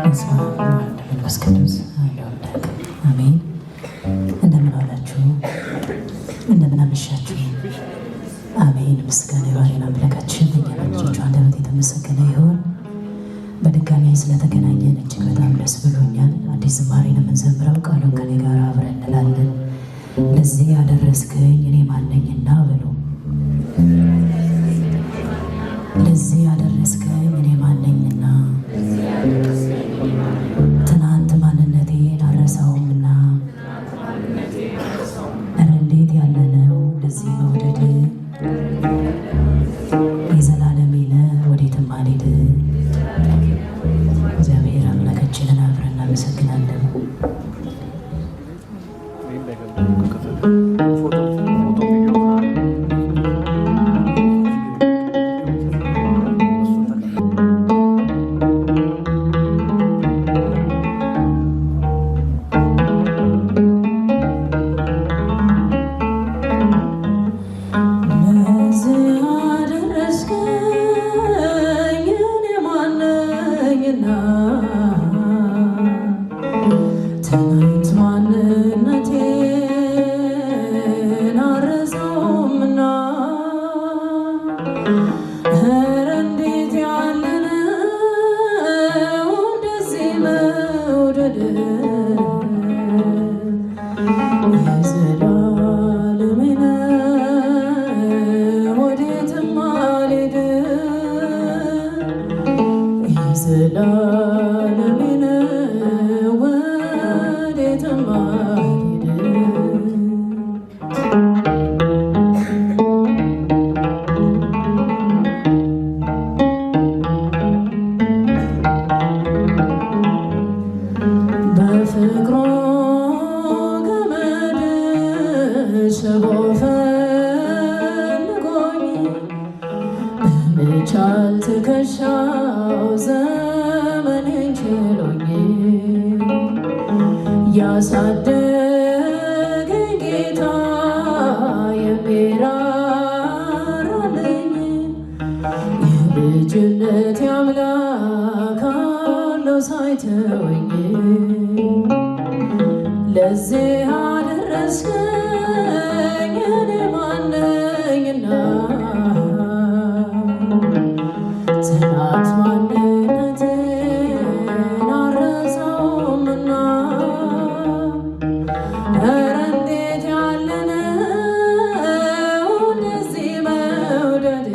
በስመ አብ ወወልድ ወመንፈስ ቅዱስ አሐዱ አምላክ አሜን። እንደምን ዋላችሁ? እንደምን አመሻችሁ? አሜን። ምስጋና የባህሪን አምላካችን በየልጆቹ አንደበት የተመሰገነ ይሁን። በድጋሚ ስለተገናኘን እጅግ በጣም ደስ ብሎኛል። አዲስ ዝማሬ ነው የምንዘምረው። ቃሉን ከኔ ጋር አብረን እንላለን። ለዚህ ያደረስከኝ እኔ ማነኝና በሉ። ለዚህ ያደረስከኝ እኔ ማነኝና ትናንት ማንነቴን አልረሳውምና እረ እንዴት ያለ ነው ለዚህ መውደድ የዘላለሜ ነህ ወዴትም አልሄድ። እግዚአብሔር አምላካችንን አብረን እናመሰግናለን። ትናንት ማንነቴን አልረሳውምና ኧረ እንዴት ያለ ነው እንደዚህ መውደድ የዘላለሜ ነህ ወዴትም አልሄድ የዘላለሜ ነህ ወዴትም አልሄድ በፍቅሩ ገመድ ስቦ ፈልጎኝ በመቻል ትከሻው ዘመኔን ችሎኝ ያሳደገኝ ጌታ የሚራራልኝ የልጅነት አምላክ አለው ሳይተወኝ ለዚህ አደረስከኝ እኔ ማነኝና ትናንት ማንነቴን አልረሳውምና ኧረ እንዴት ያለ ነው እንደዚህ መውደድ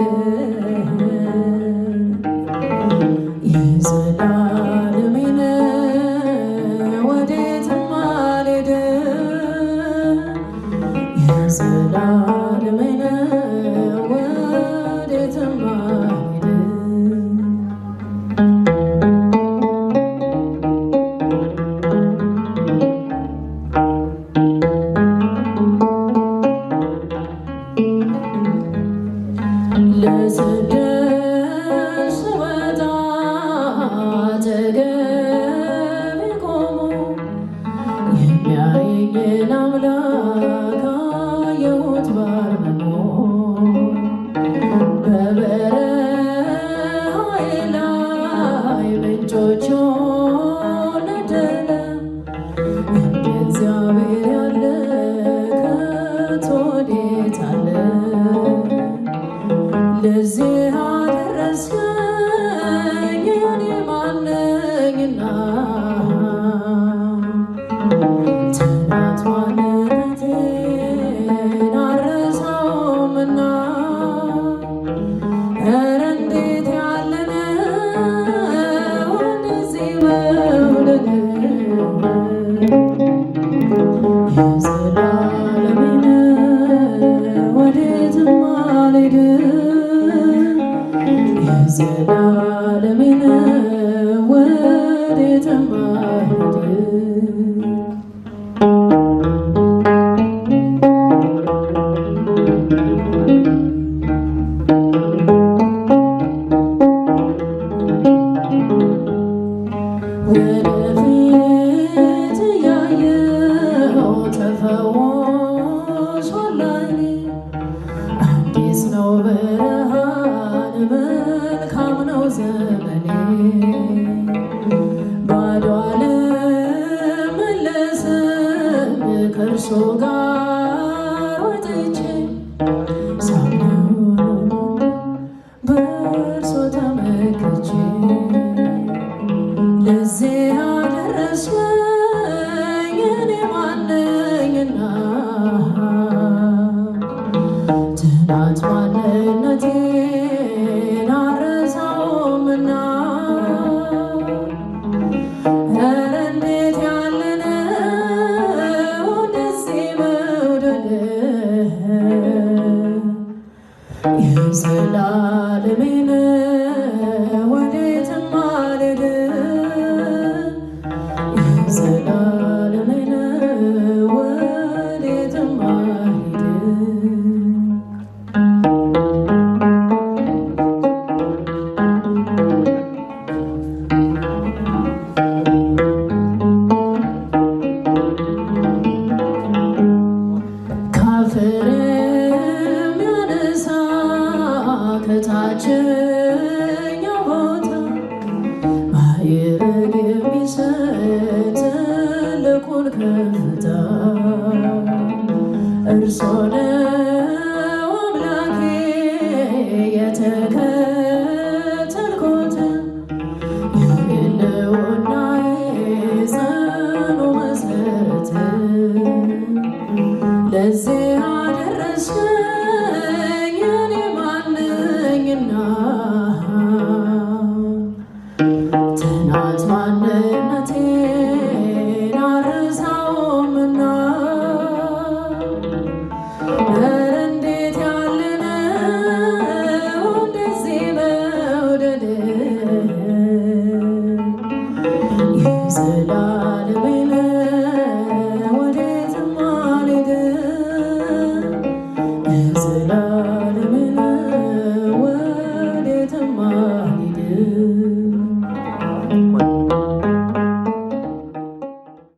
የዘላለሜ ነህ ወዴትም አልሄድ የዘላለሜ ነህ ወዴትም አልሄድ ለስደት ስወጣ አጠገቤ ቆሞ የሚያየኝን አምላክ አየሁት ባርምሞ በበረሃዬ ላይ ምንጮች ነደለ እንደ እግዚአብሔር ያለ ከቶ ወዴት አለ? ለዚህ አደረስከኝ እኔ ማነኝና ትናንት ማንነቴን አልረሳውምና ኧረ እንዴት ያለ ነው እንደዚህ መውደድ የዘላለሜ ነህ ወዴትም አልሄድ የዘላለሜ ነህ ወዴትም አልሄድ ወደፊት እያየሁ ተፈውሷል ዓይኔ አዲስ ነው ብርሃን መልካም ነው ዘመኔ ከእርሱ ጋር ወጥቼ ሳምነው በእርሱ ተመክቼ ለዚህ ያደረሰኝ እኔ ማነኝና ትናንት ማንነቴን አልረሳውምና ኧረ እንዴት ያለ ነው እንደዚህ መውደድ የዘላለሜ ነው ወዴትም አልሄድም የዘላለሜ ነው ወዴትም አልሄድም ካፍርም ያነሳ ከታችኛው ቦታ ማዕረግ የሚሰጥ ትልቁን ከፍታ እርሱ ነው አምላኬ የተከተልኩት የህልውናዬ ጽኑ መሠረት ለዚህ ያደረሰኝ እኔ ማነኝና ትናንት ማንነቴን አልረሳውምና ኧረ እንዴት ያለ ነው እንደዚህ መውደድ የዘላ